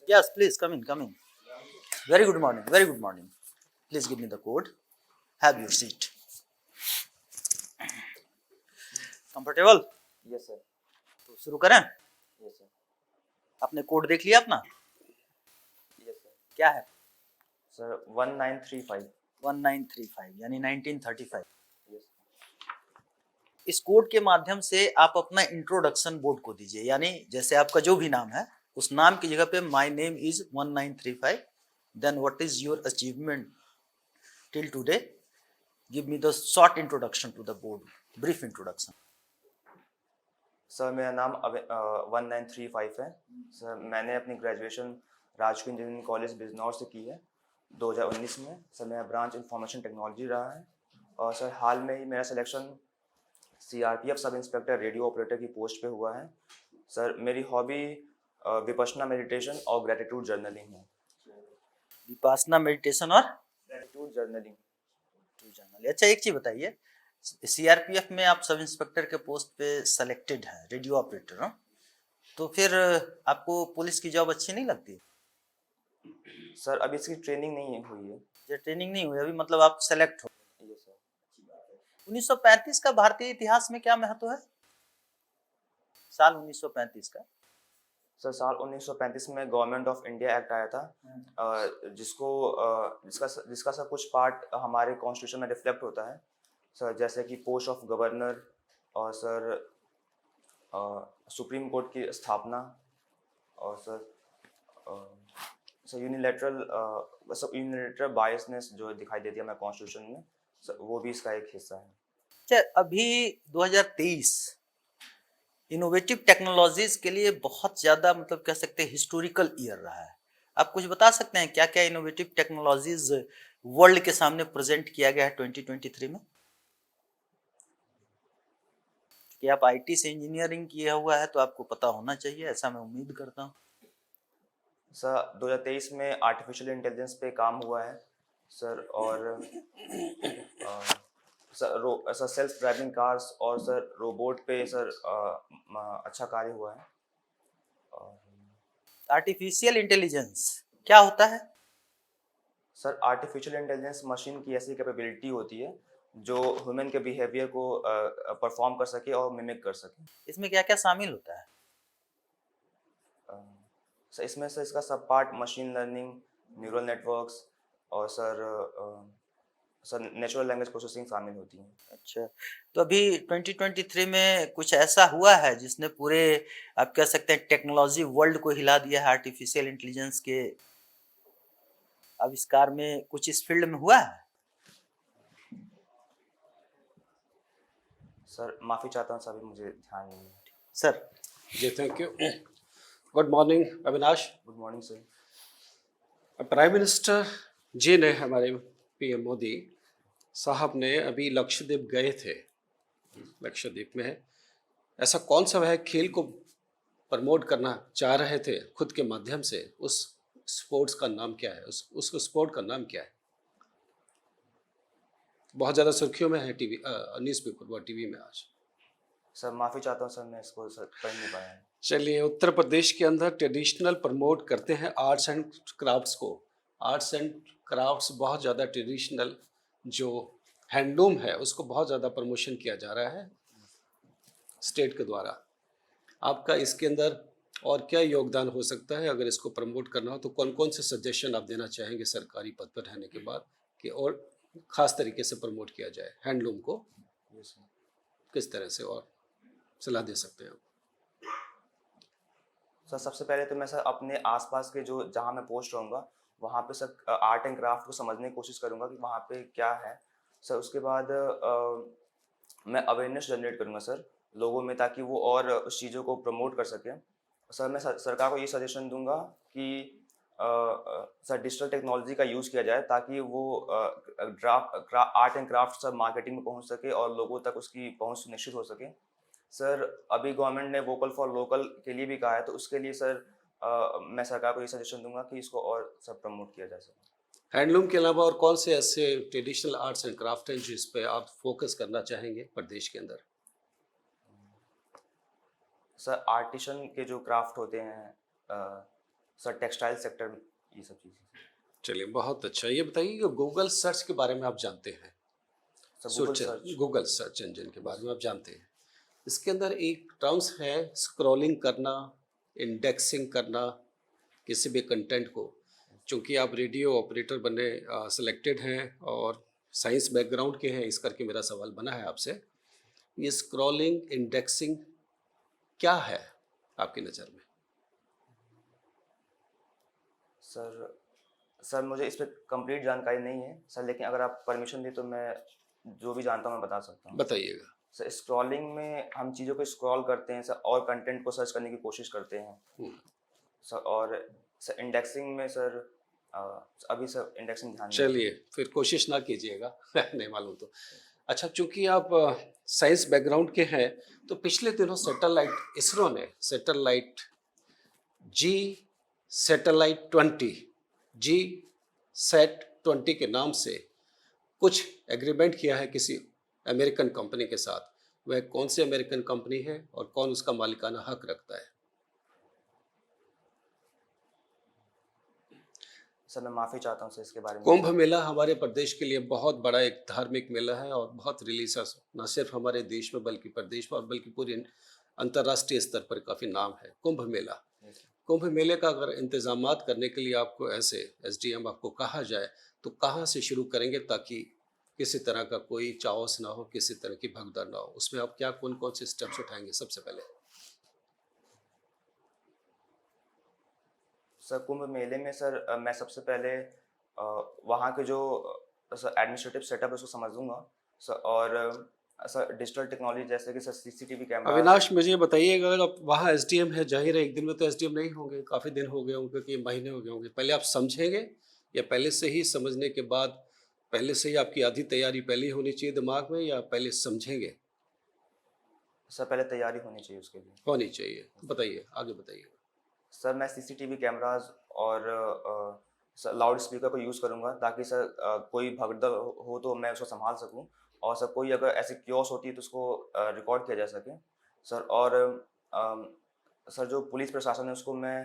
Yes, please come in, come in. Very good morning, very good morning. Please give me the code. Have your seat. Comfortable? Yes sir. तो शुरू करें। Yes sir. आपने code देख लिया अपना? Yes sir. क्या है? Sir 1935। 1935 यानी 1935। यस। इस कोड के माध्यम से आप अपना इंट्रोडक्शन बोर्ड को दीजिए, यानी जैसे आपका जो भी नाम है उस नाम की जगह पे my name is 1935, then what is your achievement till today, give me the short introduction to the board, brief introduction. Sir मेरा नाम 1935 है। सर मैंने अपनी ग्रेजुएशन राजकीय इंजीनियरिंग कॉलेज बिजनौर से की है 2019 में। सर मेरा ब्रांच इंफॉर्मेशन टेक्नोलॉजी रहा है और सर हाल में ही मेरा selection CRPF sub inspector radio operator की पोस्ट पे हुआ है। सर मेरी हॉबी विपश्यना मेडिटेशन और ग्रेटिट्यूड जर्नलिंग है। विपासना मेडिटेशन और ग्रेटिट्यूड जर्नलिंग। अच्छा, एक चीज बताइए, सीआरपीएफ में आप सब इंस्पेक्टर के पोस्ट पे सेलेक्टेड हैं, रेडियो ऑपरेटर, हाँ? तो फिर आपको पुलिस की जॉब अच्छी नहीं लगती? सर अभी इसकी ट्रेनिंग नहीं हुई है। ये ट्रेनिंग नहीं हुई अभी, मतलब आप सेलेक्ट हो? ये सर 1935 का भारतीय इतिहास में क्या महत्व है? साल 1935 का? सर साल 1935 में गवर्नमेंट ऑफ इंडिया एक्ट आया था जिसको जिसका सब कुछ पार्ट हमारे कॉन्स्टिट्यूशन में रिफ्लेक्ट होता है। सर जैसे कि पोस्ट ऑफ गवर्नर और सर सुप्रीम कोर्ट की स्थापना और सर यूनिलेटरल बायसनेस जो दिखाई देती है हमारे कॉन्स्टिट्यूशन में, सर वो भी इसका एक हिस्सा है। अच्छा, अभी 2023 इनोवेटिव टेक्नोलॉजीज के लिए बहुत ज्यादा, मतलब कह सकते हैं हिस्टोरिकल ईयर रहा है। आप कुछ बता सकते हैं क्या क्या इनोवेटिव टेक्नोलॉजीज वर्ल्ड के सामने प्रेजेंट किया गया है 2023 में? कि आप आईटी से इंजीनियरिंग किया हुआ है तो आपको पता होना चाहिए, ऐसा मैं उम्मीद करता हूँ। सर 2023 में आर्टिफिशियल इंटेलिजेंस पे काम हुआ है सर, और सर सेल्फ ड्राइविंग कार्स और सर रोबोट पे सर अच्छा कार्य हुआ है। आर्टिफिशियल इंटेलिजेंस क्या होता है? सर आर्टिफिशियल इंटेलिजेंस मशीन की ऐसी कैपेबिलिटी होती है जो ह्यूमन के बिहेवियर को परफॉर्म कर सके और मिमिक कर सके। इसमें क्या क्या शामिल होता है? सर इसमें सर इसका सब part machine learning, neural networks और सर नेचुरल लैंग्वेज प्रोसेसिंग शामिल होती है। अच्छा, तो अभी 2023 में कुछ ऐसा हुआ है जिसने पूरे, आप कह सकते हैं टेक्नोलॉजी वर्ल्ड को हिला दिया है? आर्टिफिशियल इंटेलिजेंस के आविष्कार में कुछ इस फील्ड में हुआ है? सर माफ़ी चाहता हूँ सर, अभी मुझे ध्यान नहीं है। सर जी thank you. Good morning Avinash. Good morning sir. Prime minister जी ने, हमारे पीएम मोदी साहब ने अभी लक्षद्वीप गए थे। लक्षद्वीप में ऐसा कौन सा वह खेल को प्रमोट करना चाह रहे थे खुद के माध्यम से? उस स्पोर्ट्स का नाम क्या है? उस स्पोर्ट का नाम क्या है? बहुत ज़्यादा सुर्खियों में है टीवी, न्यूज़पेपर व टीवी में आज। सर माफ़ी चाहता हूँ सर, मैं इसको सर पढ़ नहीं पाया। चलिए, उत्तर प्रदेश के अंदर ट्रेडिशनल प्रमोट करते हैं आर्ट्स एंड क्राफ्ट्स को। आर्ट्स एंड क्राफ्ट्स बहुत ज़्यादा ट्रेडिशनल जो हैंडलूम है उसको बहुत ज़्यादा प्रमोशन किया जा रहा है स्टेट के द्वारा। आपका इसके अंदर और क्या योगदान हो सकता है? अगर इसको प्रमोट करना हो तो कौन कौन से सजेशन आप देना चाहेंगे सरकारी पद पर रहने के बाद कि और ख़ास तरीके से प्रमोट किया जाए हैंडलूम को? किस तरह से और सलाह दे सकते हैं आप? सर सबसे पहले तो मैं सर अपने आसपास के जो जहाँ मैं पोस्ट रहूँगा वहाँ पे सर आर्ट एंड क्राफ्ट को समझने की कोशिश करूँगा कि वहाँ पे क्या है। सर उसके बाद मैं अवेयरनेस जनरेट करूँगा सर लोगों में, ताकि वो और उस चीज़ों को प्रमोट कर सकें। सर मैं सरकार को ये सजेशन दूंगा कि सर डिजिटल टेक्नोलॉजी का यूज़ किया जाए ताकि वो आर्ट एंड क्राफ्ट सब मार्केटिंग में पहुँच सके और लोगों तक उसकी पहुँच सुनिश्चित हो सके। सर अभी गवर्नमेंट ने वोकल फॉर लोकल के लिए भी कहा है, तो उसके लिए सर मैं सरकार को ये सजेशन दूंगा कि इसको और सब प्रमोट किया जा सके। हैंडलूम के अलावा और कौन से ऐसे ट्रेडिशनल आर्ट्स एंड क्राफ्ट हैं जिस पे आप फोकस करना चाहेंगे प्रदेश के अंदर? सर आर्टिशन के जो क्राफ्ट होते हैं सर टेक्सटाइल सेक्टर, ये सब चीज़ें। चलिए बहुत अच्छा। ये बताइए कि गूगल सर्च के बारे में आप जानते हैं? सर गूगल सोच सर्च। गूगल सर्च इंजन के बारे में आप जानते हैं? इसके अंदर एक टर्म्स है स्क्रॉलिंग करना, इंडेक्सिंग करना किसी भी कंटेंट को। चूँकि आप रेडियो ऑपरेटर बनने सिलेक्टेड हैं और साइंस बैकग्राउंड के हैं, इस करके मेरा सवाल बना है आपसे। ये स्क्रॉलिंग, इंडेक्सिंग क्या है आपकी नज़र में? सर सर मुझे इस पे कंप्लीट जानकारी नहीं है सर, लेकिन अगर आप परमिशन दें तो मैं जो भी जानता हूँ मैं बता सकता हूँ। बताइएगा। सर स्क्रॉलिंग में हम चीज़ों को स्क्रॉल करते हैं सर, और कंटेंट को सर्च करने की कोशिश करते हैं हम्म, सर। और सर इंडेक्सिंग में सर अ, अभी सर इंडेक्सिंग ध्यान नहीं आ रहा। चलिए फिर कोशिश ना कीजिएगा नहीं मालूम तो। अच्छा, चूंकि आप साइंस बैकग्राउंड के हैं, तो पिछले दिनों सैटेलाइट इसरो ने सैटेलाइट जी सैटेलाइट 20 जी सैट 20 के नाम से कुछ एग्रीमेंट किया है किसी अमेरिकन कंपनी के साथ। वह कौन सी अमेरिकन कंपनी है और कौन उसका मालिकाना हक रखता है? सर मैं माफ़ी चाहता हूँ सर इसके बारे में। कुंभ मेला हमारे प्रदेश के लिए बहुत बड़ा एक धार्मिक मेला है और बहुत रिलीजियस, न सिर्फ हमारे देश में बल्कि प्रदेश में और बल्कि पूरे अंतर्राष्ट्रीय स्तर पर काफ़ी नाम है कुंभ मेला। Yes, sir। कुंभ मेले का अगर इंतजामात करने के लिए आपको ऐसे एसडीएम आपको कहा जाए तो कहाँ से शुरू करेंगे ताकि किसी तरह का कोई चाओस ना हो, किसी तरह की भगदड़ ना हो? उसमें आप क्या कौन कौन से स्टेप्स उठाएंगे सबसे पहले? सर कुंभ मेले में सर मैं सबसे पहले वहाँ के जो सर एडमिनिस्ट्रेटिव सेटअप है उसको समझ लूँगा सर। और सर डिजिटल टेक्नोलॉजी जैसे कि सर सीसीटीवी कैमरा। अविनाश, मुझे ये बताइए, अगर आप वहाँ एसडीएम है, जाहिर है एक दिन में तो एसडीएम नहीं होंगे, काफ़ी दिन हो गए होंगे, कि महीने हो गए होंगे। पहले आप समझेंगे या पहले से ही समझने के बाद पहले से ही आपकी आधी तैयारी पहले ही होनी चाहिए दिमाग में, या पहले समझेंगे? सर पहले तैयारी होनी चाहिए उसके लिए। होनी चाहिए। बताइए, आगे बताइए। सर मैं सीसीटीवी कैमरास और सर लाउड स्पीकर को यूज़ करूँगा ताकि सर कोई भगदड़ हो तो मैं उसको संभाल सकूँ। और सर कोई अगर ऐसी क्योस होती है तो उसको रिकॉर्ड किया जा सके सर। और अम, सर जो पुलिस प्रशासन है उसको मैं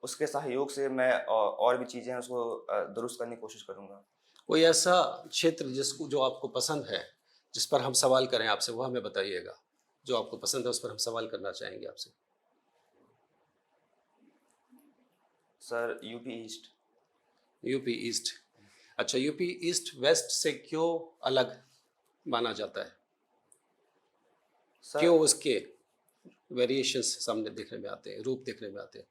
उसके सहयोग से मैं और भी चीज़ें हैं उसको दुरुस्त करने की कोशिश करूँगा। कोई ऐसा क्षेत्र जिसको जो आपको पसंद है, जिस पर हम सवाल करें आपसे, वो हमें बताइएगा। जो आपको पसंद है उस पर हम सवाल करना चाहेंगे आपसे। Sir UP east. UP east. अच्छा, यूपी ईस्ट वेस्ट से क्यों अलग माना जाता है? सर क्यों उसके वेरिएशंस सामने देखने में आते हैं, रूप देखने में आते हैं?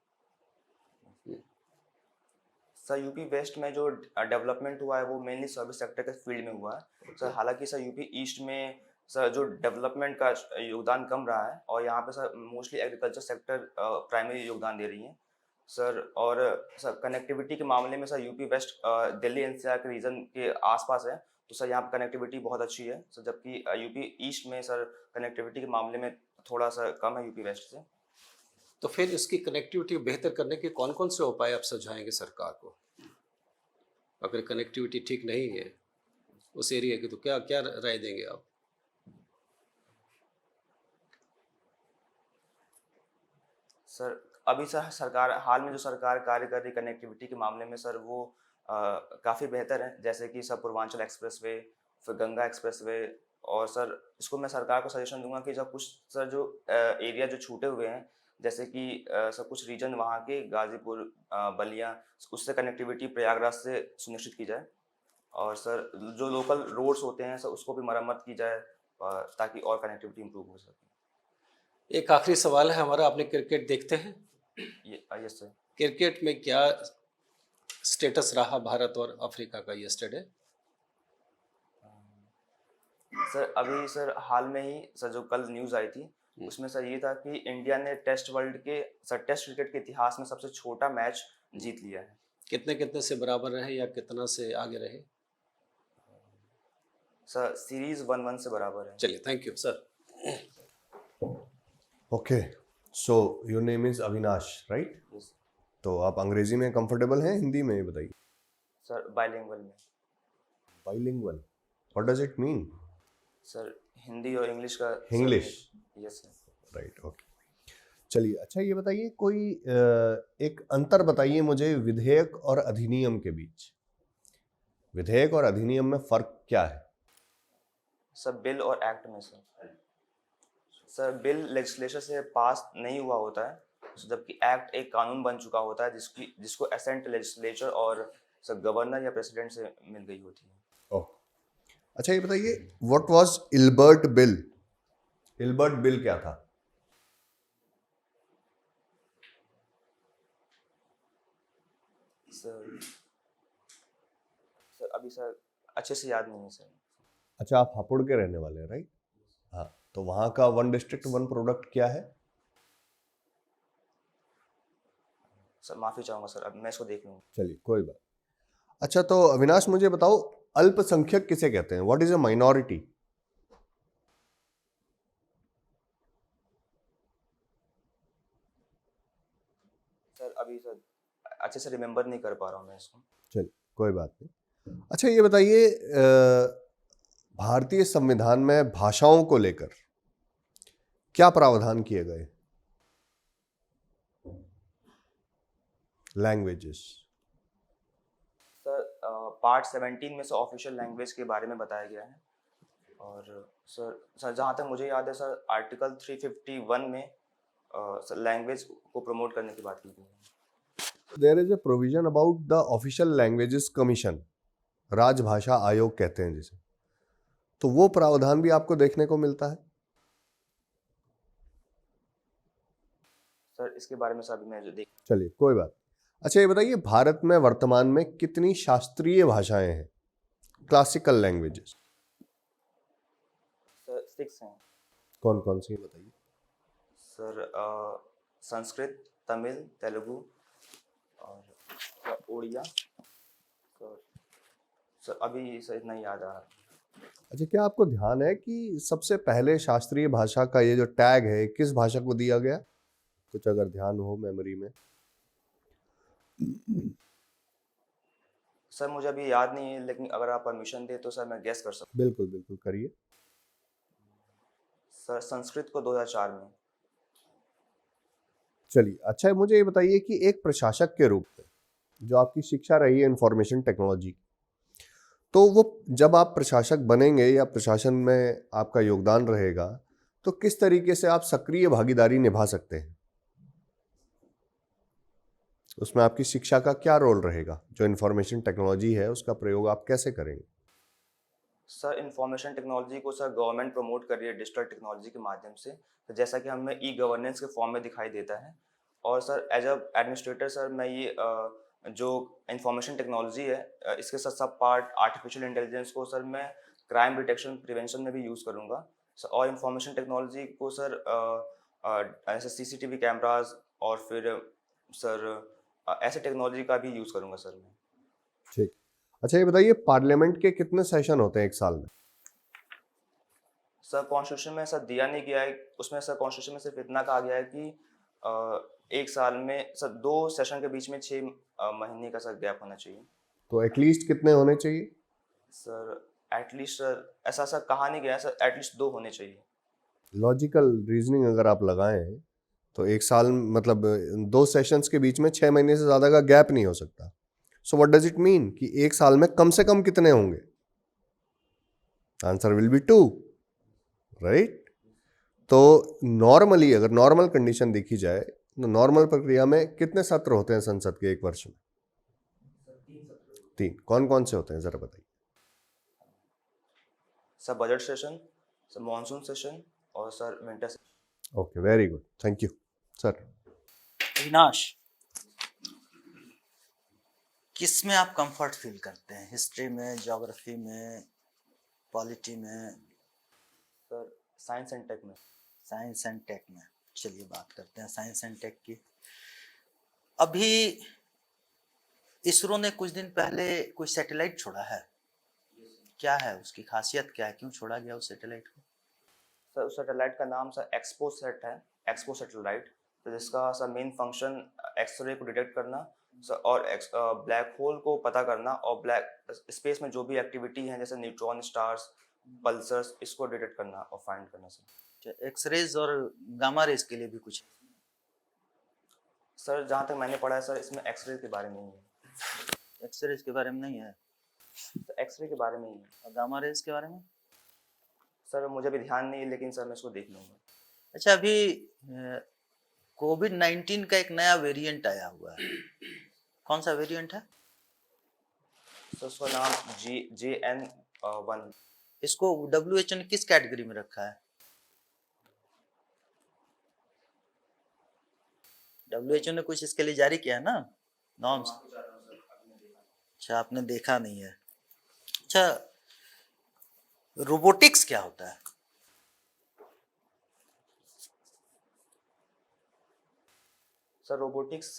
सर यूपी वेस्ट में जो डेवलपमेंट हुआ है वो मेनली सर्विस सेक्टर के फील्ड में हुआ है सर। हालांकि सर यूपी ईस्ट में सर जो डेवलपमेंट का योगदान कम रहा है, और यहाँ पे sir mostly agriculture sector primary योगदान दे रही है सर। और सर कनेक्टिविटी के मामले में sir UP West Delhi NCR के रीजन के आसपास है, तो सर यहाँ पर कनेक्टिविटी बहुत अच्छी है सर। जबकि यूपी ईस्ट में सर कनेक्टिविटी के मामले में थोड़ा सा कम है यूपी वेस्ट से। तो फिर इसकी कनेक्टिविटी बेहतर करने के कौन कौन से उपाय आप सुझाएंगे सरकार को? अगर कनेक्टिविटी ठीक नहीं है उस एरिया की, तो क्या क्या राय देंगे आप? सर अभी सर सरकार हाल में जो सरकार कार्य कर रही कनेक्टिविटी के मामले में सर वो काफ़ी बेहतर है, जैसे कि सर पूर्वांचल एक्सप्रेसवे, फिर गंगा एक्सप्रेसवे। और सर इसको मैं सरकार को सजेशन दूंगा कि जब कुछ सर जो एरिया जो छूटे हुए हैं, जैसे कि सर कुछ रीजन वहाँ के गाजीपुर, बलिया, उससे कनेक्टिविटी प्रयागराज से सुनिश्चित की जाए। और सर जो लोकल रोड्स होते हैं सर उसको भी मरम्मत की जाए ताकि और कनेक्टिविटी इंप्रूव हो सके। एक आखिरी सवाल है हमारा, आपने क्रिकेट देखते हैं? ये यस सर। क्रिकेट में क्या स्टेटस रहा भारत और अफ्रीका का यस्टरडे? सर अभी सर हाल में ही सर जो कल न्यूज़ आई थी उसमें सर ये था कि इंडिया ने टेस्ट क्रिकेट के इतिहास में सबसे छोटा मैच जीत लिया है। कितने कितने से बराबर रहे या कितना से आगे रहे? सर सीरीज 1-1 से बराबर है। चलिए, thank you sir. Okay, so your name is Avinash, right? Yes, तो आप अंग्रेजी में कंफर्टेबल हैं, हिंदी में बताइए? सर बाइलिंगुअल में। Bilingual, what does it mean? Sir Hindi और इंग्लिश का। English, yes sir. Right, okay. चलिए, अच्छा ये बताइए कोई एक अंतर बताइए मुझे विधेयक और अधिनियम के बीच। विधेयक और अधिनियम में फर्क क्या है? सर बिल और एक्ट में सर बिल लेजिस्लेचर से पास नहीं हुआ होता है, जबकि एक्ट एक कानून बन चुका होता है जिसको असेंट लेजिस्लेचर और सर गवर्नर या प्रेसिडेंट से मिल गई होती है। ओह, अच्छा ये बताइए what was Ilbert bill? Ilbert bill क्या था? सर सर अभी सर अच्छे से याद नहीं है सर। अच्छा, आप हापुड़ के रहने वाले हैं, राइट? हाँ, तो वहाँ का वन डिस्ट्रिक्ट वन प्रोडक्ट क्या है? सर माफ़ी चाहूँगा सर, अब मैं इसको देख लूँगा। चलिए कोई बात। अच्छा तो अविनाश मुझे बताओ, अल्पसंख्यक किसे कहते हैं? What is a minority? Sir अभी सर अच्छे से रिमेम्बर नहीं कर पा रहा हूँ मैं इसको। चलिए कोई बात नहीं। अच्छा ये बताइए भारतीय संविधान में भाषाओं को लेकर क्या प्रावधान किए गए? लैंग्वेजेस। सर पार्ट 17 में से ऑफिशियल लैंग्वेज के बारे में बताया गया है। और सर जहाँ तक मुझे याद है सर आर्टिकल 351 में सर लैंग्वेज को प्रमोट करने की बात की गई है। There is a provision about the official languages commission, राजभाषा आयोग कहते हैं जिसे, तो वो प्रावधान भी आपको देखने को मिलता है? सर इसके बारे में सर अभी मैं जो देख। चलिए कोई बात। अच्छा ये बताइए भारत में वर्तमान में कितनी शास्त्रीय भाषाएं हैं, क्लासिकल लैंग्वेजेस? सर 6 हैं। कौन कौन सी हैं बताइए। सर संस्कृत, तमिल, तेलुगु और सर उड़िया। सर अभी सर इतना ही याद आ रहा है। अच्छा, क्या आपको ध्यान है कि सबसे पहले शास्त्रीय भाषा का ये जो टैग है किस भाषा को दिया गया? कुछ अगर ध्यान हो मेमोरी में। सर मुझे अभी याद नहीं है, लेकिन अगर आप परमिशन दे तो सर मैं गेस कर सकता बिल्कुल बिल्कुल करिए। हूँ। सर संस्कृत को 2004 में। चलिए, अच्छा मुझे ये बताइए कि एक प्रशासक के रूप में जो आपकी शिक्षा रही है इंफॉर्मेशन टेक्नोलॉजी, तो वो जब आप प्रशासक बनेंगे या प्रशासन में आपका योगदान रहेगा, तो किस तरीके से आप सक्रिय भागीदारी निभा सकते हैं? उसमें आपकी शिक्षा का क्या रोल रहेगा? जो इंफॉर्मेशन टेक्नोलॉजी है उसका प्रयोग आप कैसे करेंगे? सर इंफॉर्मेशन टेक्नोलॉजी को सर गवर्नमेंट प्रमोट कर रही है डिजिटल टेक्नोलॉजी के माध्यम से, तो जैसा कि हमें ई गवर्नेंस के फॉर्म में दिखाई देता है। और sir as a administrator sir मैं ये जो इंफॉर्मेशन टेक्नोलॉजी है इसके साथ सब पार्ट आर्टिफिशियल इंटेलिजेंस को सर मैं क्राइम डिटेक्शन प्रिवेंशन में भी यूज़ करूँगा। और इंफॉर्मेशन टेक्नोलॉजी को सर ऐसे सीसीटीवी कैमराज और फिर सर ऐसे टेक्नोलॉजी का भी यूज़ करूँगा सर मैं। ठीक। अच्छा ये बताइए पार्लियामेंट के कितने सेशन होते हैं एक साल में? सर कॉन्स्टिट्यूशन में सर दिया नहीं गया है, उसमें सर कॉन्स्टिट्यूशन में सिर्फ इतना कहा गया है कि एक साल में सर 2 सेशन के बीच में 6 महीने का सर गैप होना चाहिए। तो एटलीस्ट कितने होने चाहिए? सर एटलीस्ट सर ऐसा सर कहा नहीं गया है, सर एटलीस्ट 2 होने चाहिए। लॉजिकल रीजनिंग अगर आप लगाएं तो एक साल मतलब 2 सेशंस के बीच में 6 महीने से ज़्यादा का गैप नहीं हो सकता। So what does it mean कि एक साल में कम से कम कितने होंगे? Answer will be 2, right? तो नॉर्मली अगर नॉर्मल कंडीशन देखी जाए तो नॉर्मल प्रक्रिया में कितने सत्र होते हैं संसद के एक वर्ष में? 3। कौन कौन से होते हैं जरा बताइए। Sir budget session, sir monsoon session और sir winter session. Okay, very good, thank you sir. Avinash, किस में आप कंफर्ट फील करते हैं? हिस्ट्री में, ज्योग्राफी में, पॉलिटी में? सर साइंस एंड टेक में। साइंस एंड टेक में। चलिए बात करते हैं साइंस एंड टेक की। अभी इसरो ने कुछ दिन पहले कोई सैटेलाइट छोड़ा है, क्या है उसकी खासियत, क्या है, क्यों छोड़ा गया उस सैटेलाइट को? सर उस सैटेलाइट का नाम सर एक्सपो सेट है, एक्सपो सैटेलाइट। तो जिसका सर मेन फंक्शन एक्सरे को डिटेक्ट करना सर और ब्लैक होल को पता करना और ब्लैक स्पेस में जो भी एक्टिविटी है जैसे न्यूट्रॉन स्टार्स, पल्सर्स, इसको डिटेक्ट करना और फाइंड करना सर। एक्सरेज और गामा रेज के लिए भी कुछ है? सर जहाँ तक मैंने पढ़ा है सर, इसमें एक्सरे के बारे में ही है। एक्सरे के बारे में नहीं है, तो एक्सरे के बारे में ही है। और गामा रेज के बारे में? सर मुझे भी ध्यान नहीं है, लेकिन सर मैं इसको देख लूँगा। अच्छा, अभी कोविड-19 का एक नया वेरिएंट आया हुआ है, कौन सा वेरिएंट है? सर उसका नाम JN1। इसको WHO ने किस कैटेगरी में रखा है? WHO ने कुछ इसके लिए जारी किया है ना, नॉर्म्स? अच्छा, आपने देखा नहीं है। अच्छा, रोबोटिक्स क्या होता है? सर रोबोटिक्स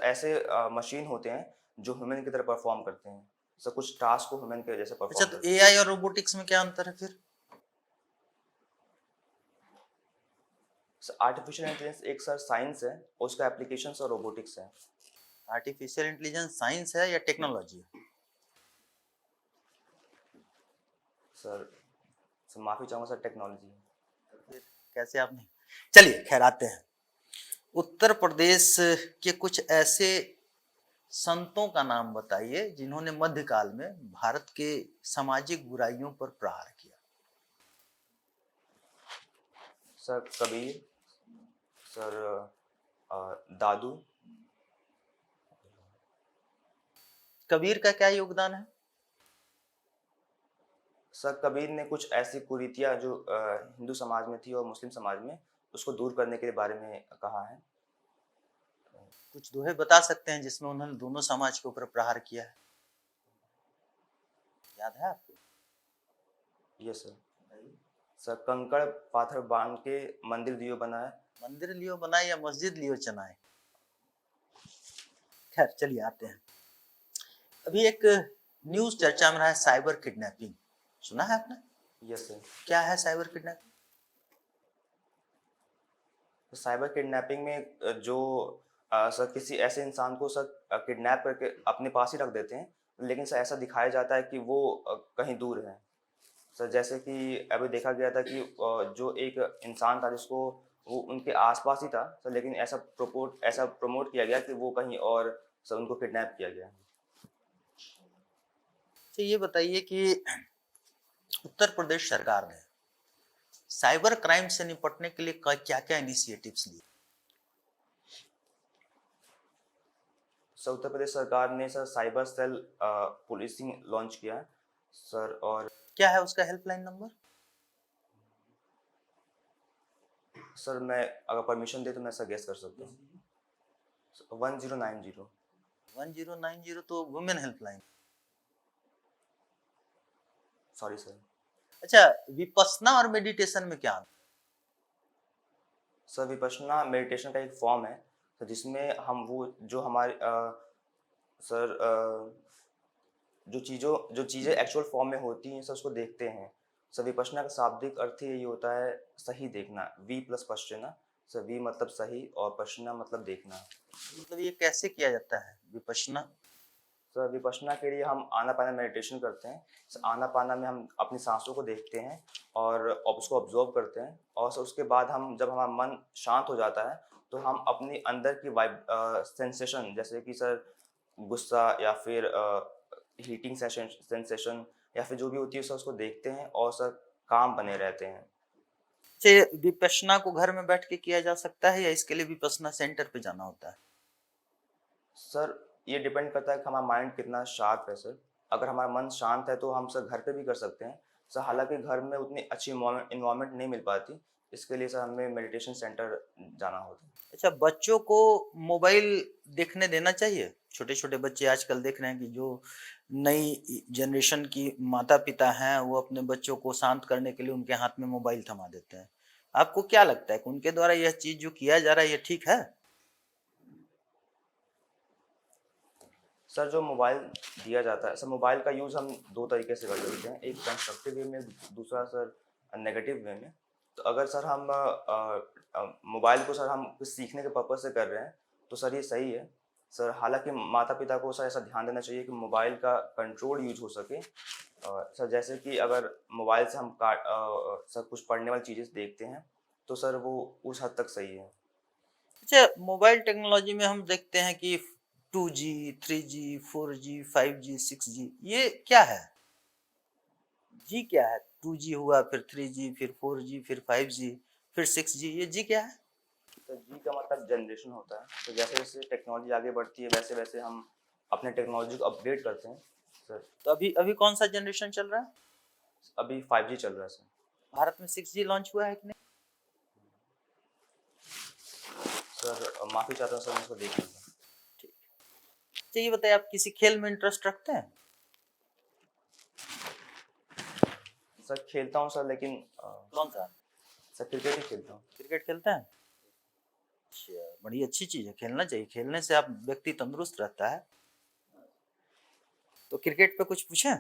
ऐसे मशीन होते हैं जो ह्यूमन की तरह परफॉर्म करते हैं। सर कुछ टास्क को ह्यूमन के जैसे अच्छा, परफॉर्म तो करते हैं। AI और रोबोटिक्स में क्या अंतर है फिर? सर आर्टिफिशियल इंटेलिजेंस एक सर साइंस है, और उसका एप्लीकेशन सर रोबोटिक्स है। आर्टिफिशियल इंटेलिजेंस साइंस है या टेक्नोलॉजी है? सर सर माफ़ी चाहूँगा सर, टेक्नोलॉजी है। फिर कैसे आपने, चलिए खैर आते हैं। उत्तर प्रदेश के कुछ ऐसे संतों का नाम बताइए जिन्होंने मध्यकाल में भारत के सामाजिक बुराइयों पर प्रहार किया। सर कबीर, सर दादू। कबीर का क्या योगदान है? सर कबीर ने कुछ ऐसी कुरीतियाँ जो हिंदू समाज में थी और मुस्लिम समाज में, उसको दूर करने के बारे में कहा है। कुछ दोहे बता सकते हैं जिसमें उन्होंने दोनों समाज के ऊपर प्रहार किया है, याद है आपको? ये सर सर कंकड़ पाथर बांध के मंदिर दियो बनाए। मंदिर लियो बनाए या मस्जिद लियो चनाए? खैर चलिए आते हैं। अभी एक न्यूज चर्चा में रहा है साइबर किडनैपिंग, सुना है आपने? Yes sir. क्या है साइबर किडनैपिंग? तो साइबर किडनैपिंग में जो सर किसी ऐसे इंसान को सर किडनैप करके अपने पास ही रख देते हैं, लेकिन सर ऐसा दिखाया जाता है कि वो कहीं दूर है। सर जैसे कि अभी देखा गया था कि जो एक इंसान था जिसको वो उनके आसपास ही था सर, लेकिन ऐसा प्रमोट किया गया कि वो कहीं और सर उनको किडनैप किया गया। तो ये बताइए कि उत्तर प्रदेश सरकार ने साइबर क्राइम से निपटने के लिए क्या क्या इनिशिएटिव्स लिए? सर उत्तर प्रदेश सरकार ने sir cyber cell policing launch किया है सर। और क्या है उसका हेल्पलाइन नंबर? सर मैं अगर परमिशन दे तो मैं सर गेस कर सकता हूँ। 1090। 1090 तो वुमेन हेल्पलाइन। Sorry sir. अच्छा, विपस्सना और मेडिटेशन में क्या अंतर? सर विपश्यना मेडिटेशन का एक फॉर्म है सर, जिसमें हम वो जो हमारे सर जो चीज़ें एक्चुअल फॉर्म में होती हैं सर उसको देखते हैं। सर विपश्यना का शाब्दिक अर्थ यही होता है सही देखना, we plus pashmina. Sir we मतलब सही और पश्चिना मतलब देखना। मतलब ये कैसे किया जाता है विपस्सना? सर विपश्यना के लिए हम आनापाना मेडिटेशन करते हैं। सर आनापाना में हम अपनी सांसों को देखते हैं और उसको ऑब्जर्व करते हैं, और सर उसके बाद हम जब हमारा मन शांत हो जाता है तो हम अपनी अंदर की सेंसेशन, जैसे कि सर गुस्सा या फिर हीटिंग सेंसेशन या फिर जो भी होती है सर उसको देखते हैं और सर काम बने रहते हैं। अच्छा, विपस्सना को घर में बैठ के किया जा सकता है या इसके लिए विपस्सना सेंटर पे जाना होता है? सर ये डिपेंड करता है कि हमारा माइंड कितना शार्प है सर। अगर हमारा मन शांत है तो हम सर घर पे भी कर सकते हैं सर, हालांकि घर में उतनी अच्छी इन्वायरमेंट नहीं मिल पाती, इसके लिए सर हमें मेडिटेशन सेंटर जाना होता है। अच्छा, बच्चों को मोबाइल देखने देना चाहिए? छोटे छोटे बच्चे आजकल देख रहे हैं कि जो नई जनरेशन की माता पिता हैं वो अपने बच्चों को शांत करने के लिए उनके हाथ में मोबाइल थमा देते हैं। आपको क्या लगता है कि उनके द्वारा यह चीज जो किया जा रहा है ये ठीक है? सर जो मोबाइल दिया जाता है सर, मोबाइल का यूज़ हम दो तरीके से कर सकते हैं, एक कंस्ट्रक्टिव वे में, दूसरा सर नेगेटिव वे में। तो अगर सर हम मोबाइल को सर हम कुछ सीखने के पर्पज़ से कर रहे हैं तो सर ये सही है सर। हालांकि माता पिता को सर ऐसा ध्यान देना चाहिए कि मोबाइल का कंट्रोल यूज हो सके। सर जैसे कि अगर मोबाइल से हम सर कुछ पढ़ने वाली चीज़ें देखते हैं तो सर वो उस हद तक सही है। अच्छा, मोबाइल टेक्नोलॉजी में हम देखते हैं कि 2G, 3G, 4G, 5G, 6G, ये क्या है? जी क्या है? 2G हुआ, फिर 3G, फिर 4G, फिर 5G, फिर 6G, ये जी क्या है? तो जी का मतलब जनरेशन होता है। तो जैसे जैसे टेक्नोलॉजी आगे बढ़ती है वैसे वैसे हम अपने टेक्नोलॉजी को अपग्रेड करते हैं सर। तो अभी अभी कौन सा जनरेशन चल रहा है? अभी 5G चल रहा है सर। भारत में 6G लॉन्च हुआ है कि नहीं? सर माफ़ी चाहता हूँ सर, मैं इसको देख लूँगा। ठीक। अच्छा, ये बताइए, आप किसी खेल में इंटरेस्ट रखते हैं? सर खेलता हूँ सर, लेकिन कौन सा? सर क्रिकेट ही खेलता हूँ। क्रिकेट खेलते हैं? अच्छा, बड़ी अच्छी चीज़ है, खेलना चाहिए। खेलने से आप व्यक्ति तंदुरुस्त रहता है। तो क्रिकेट पे कुछ पूछें?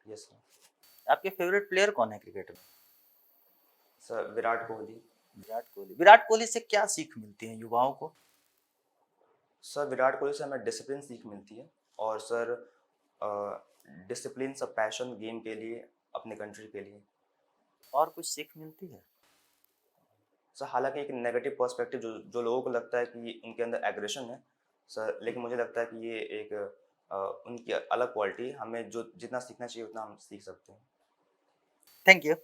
Yes sir. आपके फेवरेट प्लेयर कौन है क्रिकेट में? सर विराट कोहली। विराट कोहली। विराट कोहली से क्या सीख मिलती है युवाओं को? सर विराट कोहली से हमें डिसिप्लिन सीख मिलती है, और सर डिसिप्लिन सब पैशन गेम के लिए, अपने कंट्री के लिए। और कुछ सीख मिलती है? सर हालांकि एक नेगेटिव पर्सपेक्टिव जो लोगों को लगता है कि उनके अंदर एग्रेशन है सर, लेकिन मुझे लगता है कि ये एक उनकी अलग क्वालिटी है। हमें जो जितना सीखना चाहिए उतना हम सीख सकते हैं। Thank you.